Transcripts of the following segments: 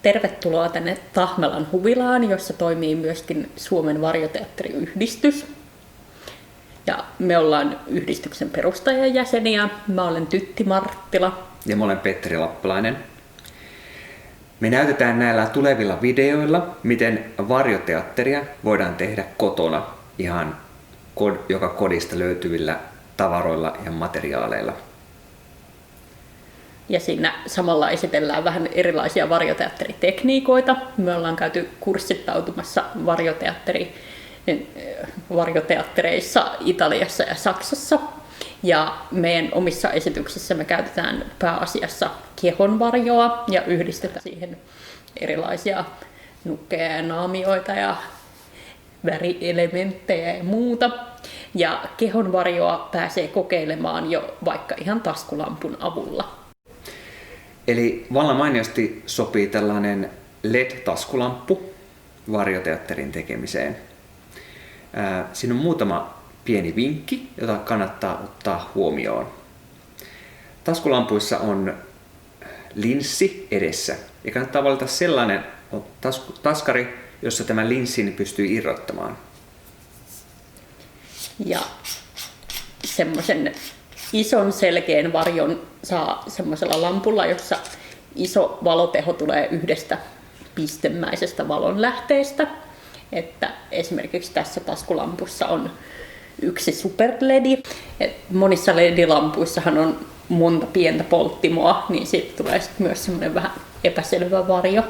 Tervetuloa tänne Tahmelan huvilaan, jossa toimii myöskin Suomen varjoteatteriyhdistys. Ja me ollaan yhdistyksen perustajajäseniä. Mä olen Tytti Marttila. Ja mä olen Petteri Lappalainen. Me näytetään näillä tulevilla videoilla, miten varjoteatteria voidaan tehdä kotona ihan joka kodista löytyvillä tavaroilla ja materiaaleilla. Ja siinä samalla esitellään vähän erilaisia varjoteatteritekniikoita. Me ollaan käyty kurssittautumassa varjoteattereissa Italiassa ja Saksassa. Ja meidän omissa esityksissä me käytetään pääasiassa kehonvarjoa ja yhdistetään siihen erilaisia nukkeja ja naamioita ja värielementtejä ja muuta. Ja kehonvarjoa pääsee kokeilemaan jo vaikka ihan taskulampun avulla. Eli vallan mainiosti sopii tällainen LED-taskulamppu varjoteatterin tekemiseen. Siinä on muutama pieni vinkki, jota kannattaa ottaa huomioon. Taskulampuissa on linssi edessä ja kannattaa valita sellainen taskari, jossa tämän linssin pystyy irrottamaan. Ja semmoisen ison selkeän varjon saa semmoisella lampulla, jossa iso valoteho tulee yhdestä pistemäisestä valonlähteestä. Että esimerkiksi tässä taskulampussa on yksi superledi. Monissa ledilampuissahan on monta pientä polttimoa, niin siitä tulee sit myös semmoinen vähän epäselvä varjo.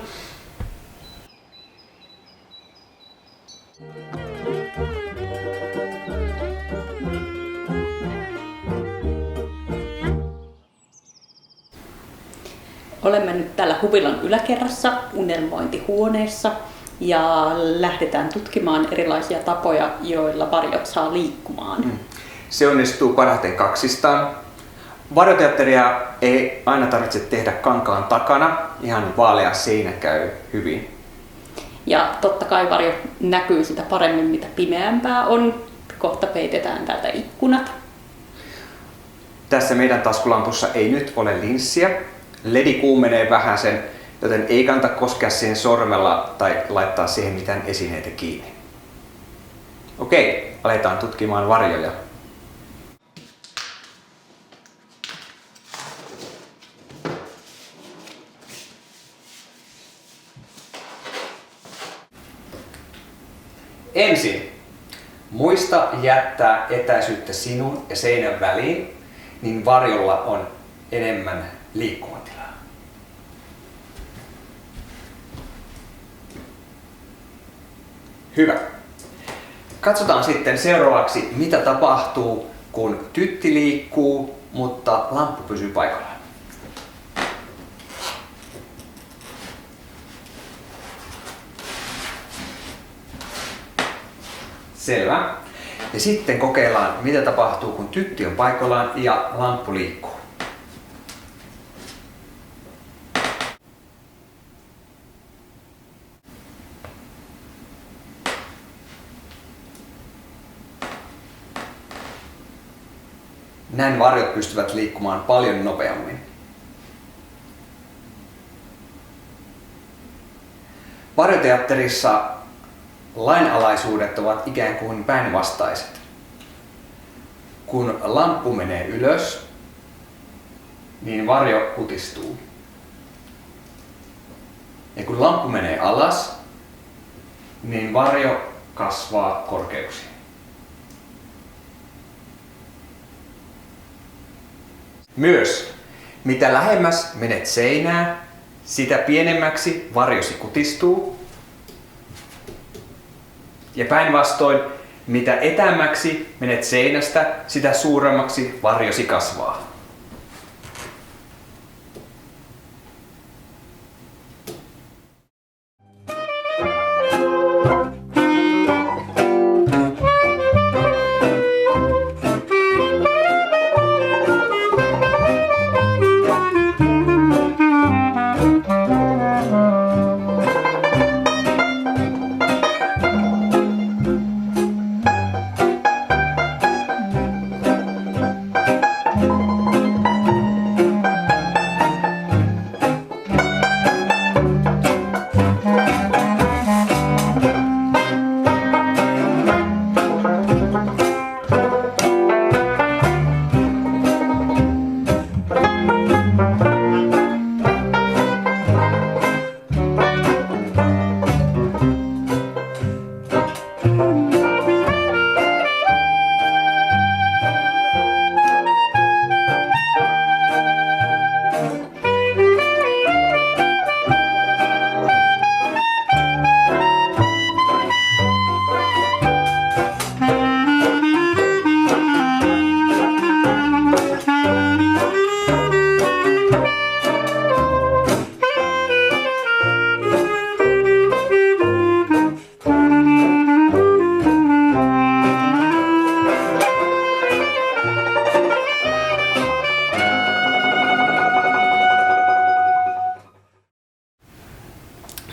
Olemme nyt täällä huvilan yläkerrassa unelmointihuoneessa ja lähdetään tutkimaan erilaisia tapoja, joilla varjot saa liikkumaan. Se onnistuu parhaiten kaksistaan. Varjoteatteria ei aina tarvitse tehdä kankaan takana, ihan vaalea seinä käy hyvin. Ja totta kai varjo näkyy sitä paremmin, mitä pimeämpää on. Kohta peitetään täältä ikkunat. Tässä meidän taskulampussa ei nyt ole linssiä. Ledi kuumenee vähän sen, joten ei kannata koskea siihen sormella tai laittaa siihen mitään esineitä kiinni. Okei, aletaan tutkimaan varjoja. Ensin muista jättää etäisyyttä sinun ja seinän väliin, niin varjolla on enemmän liikkumatilaa. Hyvä. Katsotaan sitten seuraavaksi, mitä tapahtuu, kun tytti liikkuu, mutta lamppu pysyy paikallaan. Selvä. Ja sitten kokeillaan, mitä tapahtuu, kun tytti on paikallaan ja lamppu liikkuu. Näin varjot pystyvät liikkumaan paljon nopeammin. Varjoteatterissa lainalaisuudet ovat ikään kuin päinvastaiset. Kun lamppu menee ylös, niin varjo kutistuu. Ja kun lamppu menee alas, niin varjo kasvaa korkeuksiin. Myös, mitä lähemmäs menet seinää, sitä pienemmäksi varjosi kutistuu. Ja päinvastoin, mitä etäämmäksi menet seinästä, sitä suuremmaksi varjosi kasvaa.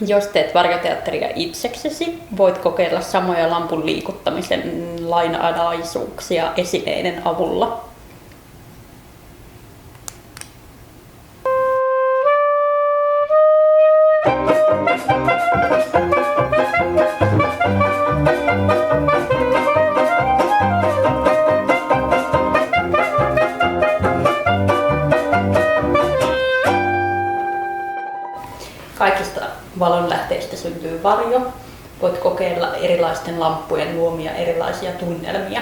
Jos teet varjoteatteria itseksesi, voit kokeilla samoja lampun liikuttamisen lainalaisuuksia esineiden avulla. Kaikista valonlähteistä syntyy varjo. Voit kokeilla erilaisten lamppujen luomia erilaisia tunnelmia.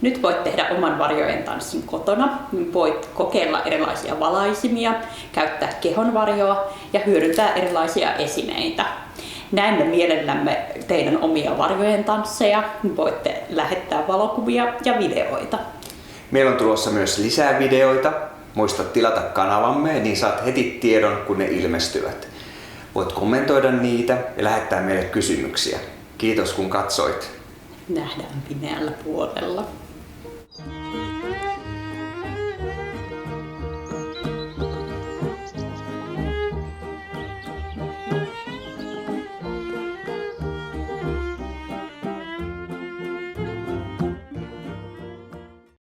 Nyt voit tehdä oman varjojen tanssin kotona. Voit kokeilla erilaisia valaisimia, käyttää kehonvarjoa ja hyödyntää erilaisia esineitä. Näemme mielellämme teidän omia varjojen tansseja. Voitte lähettää valokuvia ja videoita. Meillä on tulossa myös lisää videoita. Muista tilata kanavamme, niin saat heti tiedon, kun ne ilmestyvät. Voit kommentoida niitä ja lähettää meille kysymyksiä. Kiitos kun katsoit. Nähdään pimeällä puolella.